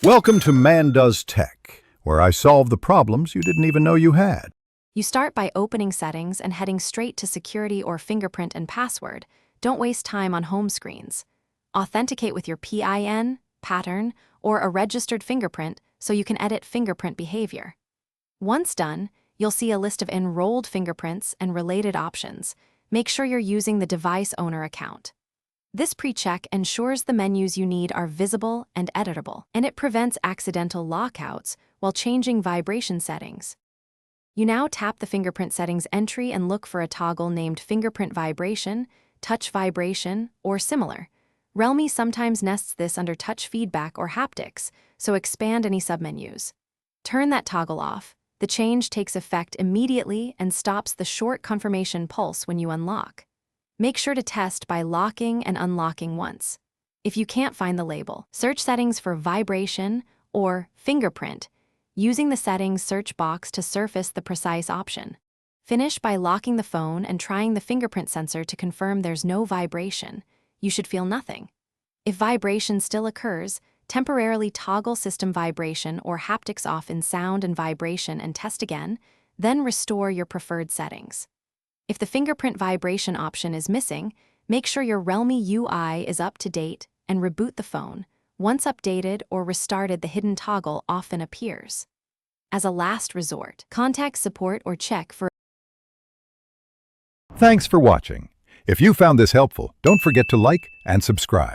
Welcome to Man Does Tech, where I solve the problems you didn't even know you had. You start by opening Settings and heading straight to Security or Fingerprint and Password. Don't waste time on home screens. Authenticate with your PIN, pattern, or a registered fingerprint so you can edit fingerprint behavior. Once done, you'll see a list of enrolled fingerprints and related options. Make sure you're using the device owner account. This pre-check ensures the menus you need are visible and editable, and it prevents accidental lockouts while changing vibration settings. You now tap the fingerprint settings entry and look for a toggle named Fingerprint Vibration, Touch Vibration, or similar. Realme sometimes nests this under Touch Feedback or Haptics, so expand any submenus. Turn that toggle off. The change takes effect immediately and stops the short confirmation pulse when you unlock. Make sure to test by locking and unlocking once. If you can't find the label, search settings for vibration or fingerprint, using the settings search box to surface the precise option. Finish by locking the phone and trying the fingerprint sensor to confirm there's no vibration. You should feel nothing. If vibration still occurs, temporarily toggle system vibration or haptics off in sound and vibration and test again, then restore your preferred settings. If the fingerprint vibration option is missing, make sure your Realme UI is up to date and reboot the phone. Once updated or restarted, the hidden toggle often appears. As a last resort, contact support or check for. Thanks for watching. If you found this helpful, don't forget to like and subscribe.